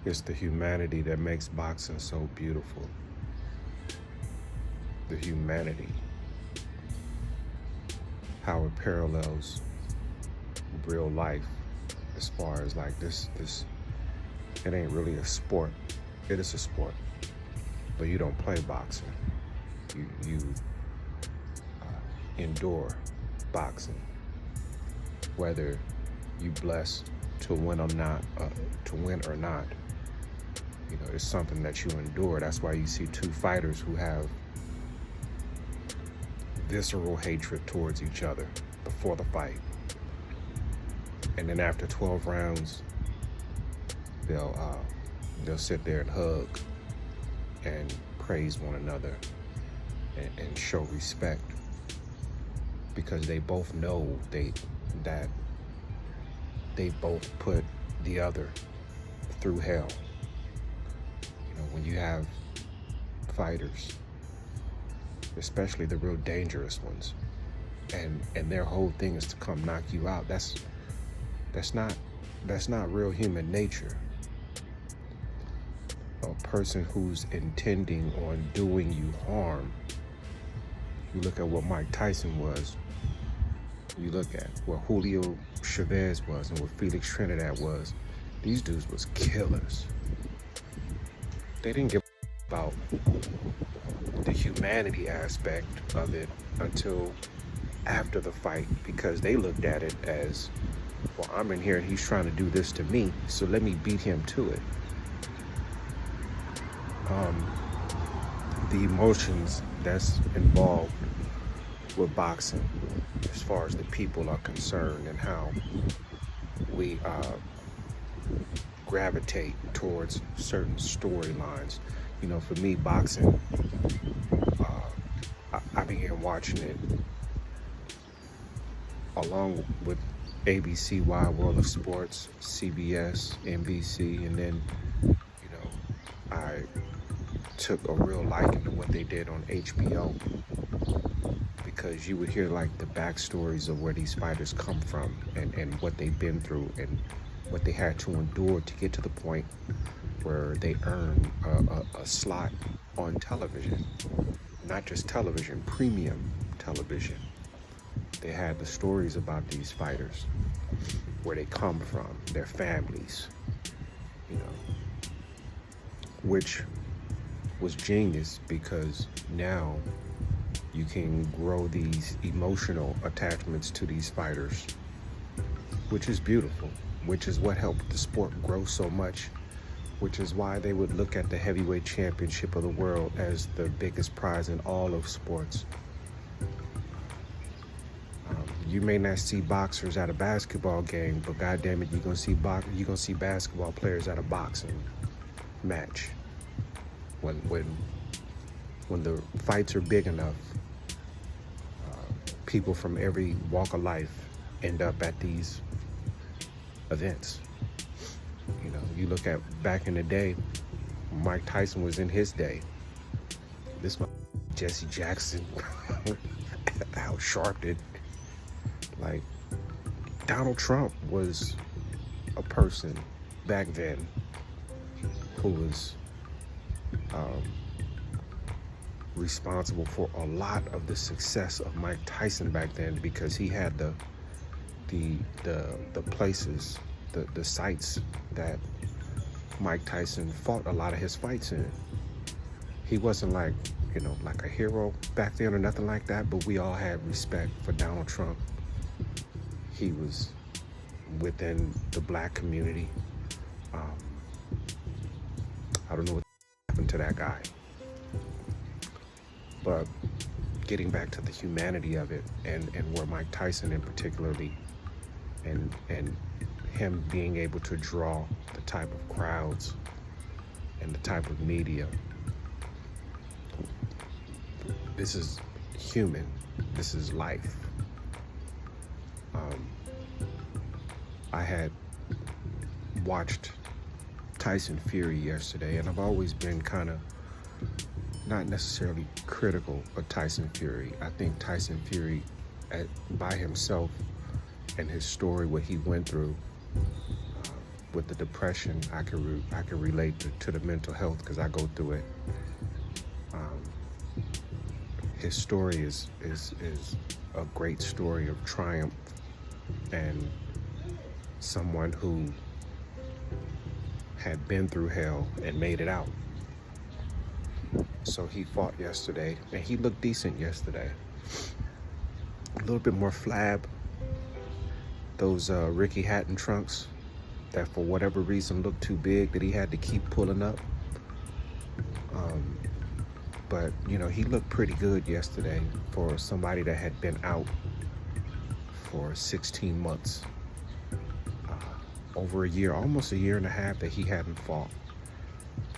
It's the humanity that makes boxing so beautiful. The humanity. How it parallels real life as far as like this, it ain't really a sport. It is a sport, but you don't play boxing. You endure boxing, whether you blessed to win or not, You know, it's something that you endure. That's why you see two fighters who have visceral hatred towards each other before the fight. And then after 12 rounds, they'll sit there and hug and praise one another and show respect, because they both know that they both put the other through hell. You know, when you have fighters, especially the real dangerous ones, and their whole thing is to come knock you out, that's not real human nature. A person who's intending on doing you harm. You look at what Mike Tyson was. You look at what Julio Chavez was and what Felix Trinidad was. These dudes was killers. They didn't give about the humanity aspect of it until after the fight, because they looked at it as, well, I'm in here and he's trying to do this to me, so let me beat him to it. The emotions that's involved with boxing, as far as the people are concerned, and how we gravitate towards certain storylines. You know, for me, boxing, I began watching it along with ABC, Wide World of Sports, CBS, NBC, and then, you know, I took a real liking to what they did on HBO, because you would hear like the backstories of where these fighters come from and what they've been through and what they had to endure to get to the point where they earn a slot on television. Not just television, premium television. They had the stories about these fighters, where they come from, their families, you know, which was genius, because now you can grow these emotional attachments to these fighters, which is beautiful, which is what helped the sport grow so much, which is why they would look at the heavyweight championship of the world as the biggest prize in all of sports. You may not see boxers at a basketball game, but goddamn it, you're gonna see basketball players at a boxing match. When the fights are big enough, people from every walk of life end up at these events. You know, you look at back in the day, Mike Tyson was in his day. This one, Jesse Jackson, Al Sharpton. Like, Donald Trump was a person back then who was responsible for a lot of the success of Mike Tyson back then, because he had the places, the sites that Mike Tyson fought a lot of his fights in. He wasn't like, you know, like a hero back then or nothing like that, but we all had respect for Donald Trump. He was within the black community. I don't know what happened to that guy. But getting back to the humanity of it, and where Mike Tyson in particularly, and him being able to draw the type of crowds and the type of media. This is human. This is life. I had watched Tyson Fury yesterday, and I've always been kind of not necessarily critical of Tyson Fury. I think Tyson Fury, by himself and his story, what he went through, with the depression, I can relate to the mental health because I go through it. His story is a great story of triumph and someone who had been through hell and made it out. So he fought yesterday, and he looked decent yesterday. A little bit more flab. Those Ricky Hatton trunks that for whatever reason looked too big that he had to keep pulling up. But, you know, he looked pretty good yesterday for somebody that had been out for 16 months. Over a year, almost a year and a half that he hadn't fought.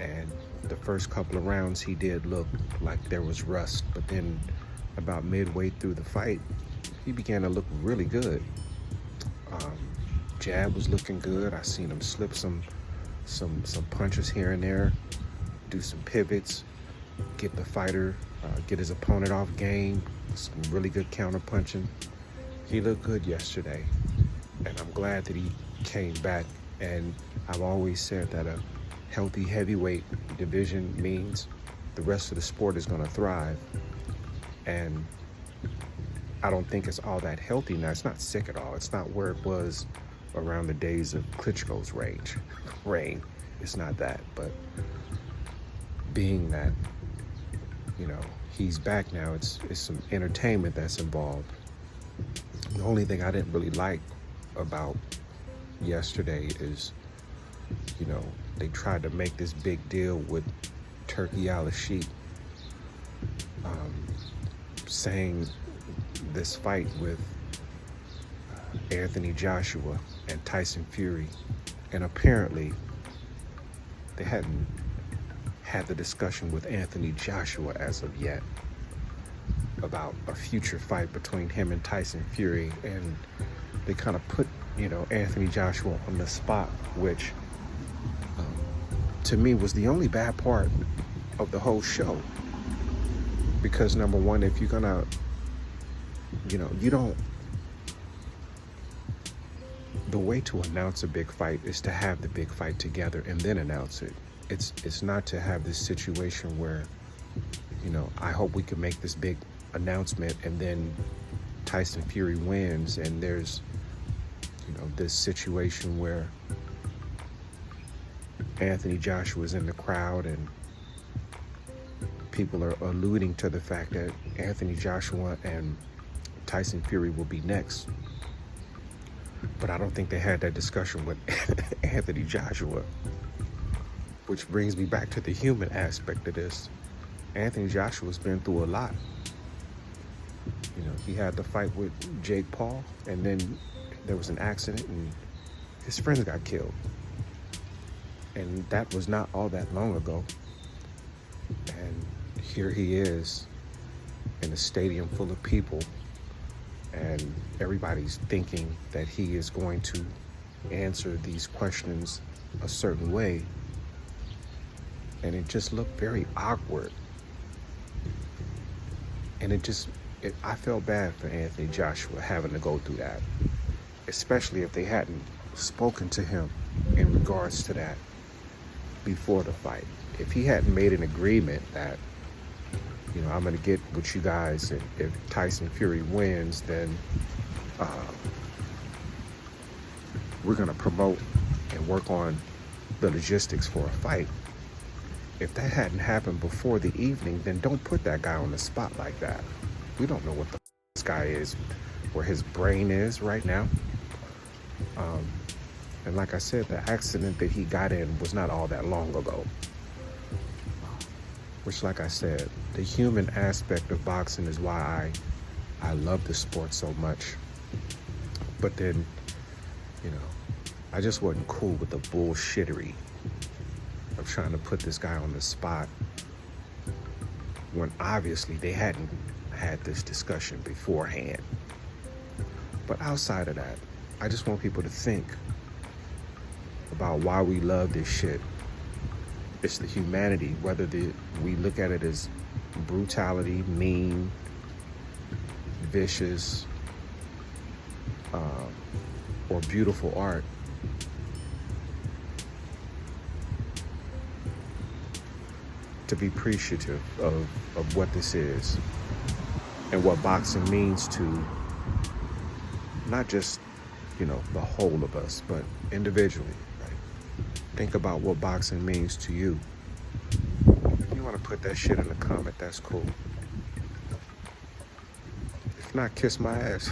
And the first couple of rounds he did look like there was rust, but then about midway through the fight, he began to look really good. Jab was looking good. I seen him slip some punches here and there, do some pivots, get the fighter, get his opponent off game, some really good counter punching. He looked good yesterday, and I'm glad that he came back. And I've always said that a healthy heavyweight division means the rest of the sport is going to thrive. And I don't think it's all that healthy now. It's not sick at all. It's not where it was around the days of Klitschko's reign. It's not that. But being that, you know, he's back now, it's some entertainment that's involved. The only thing I didn't really like about yesterday is, you know, they tried to make this big deal with Turki Al-Sheikh, saying this fight with Anthony Joshua and Tyson Fury, and apparently they hadn't had the discussion with Anthony Joshua as of yet about a future fight between him and Tyson Fury, and they kind of put, you know, Anthony Joshua on the spot, which to me was the only bad part of the whole show. Because number one, if you're gonna, you know, the way to announce a big fight is to have the big fight together and then announce it. It's not to have this situation where, you know, I hope we can make this big announcement and then Tyson Fury wins, and there's, you know, this situation where Anthony Joshua is in the crowd and people are alluding to the fact that Anthony Joshua and Tyson Fury will be next. But I don't think they had that discussion with Anthony Joshua, which brings me back to the human aspect of this. Anthony Joshua's been through a lot. You know, he had the fight with Jake Paul, and then there was an accident and his friends got killed. And that was not all that long ago. And here he is in a stadium full of people, and everybody's thinking that he is going to answer these questions a certain way. And it just looked very awkward. And I felt bad for Anthony Joshua having to go through that, especially if they hadn't spoken to him in regards to that before the fight. If he hadn't made an agreement that, you know, I'm going to get with you guys, and if Tyson Fury wins, then we're going to promote and work on the logistics for a fight. If that hadn't happened before the evening, then don't put that guy on the spot like that. We don't know what the this guy is, where his brain is right now. And like I said, the accident that he got in was not all that long ago. Which, like I said, the human aspect of boxing is why I love the sport so much. But then, you know, I just wasn't cool with the bullshittery of trying to put this guy on the spot when obviously they hadn't had this discussion beforehand. But outside of that, I just want people to think about why we love this shit. It's the humanity, whether we look at it as brutality, mean, vicious, or beautiful art. to be appreciative of what this is and what boxing means to not just, the whole of us, but individually, right? Think about what boxing means to you. If you want to put that shit in the comment, that's cool. If not, kiss my ass.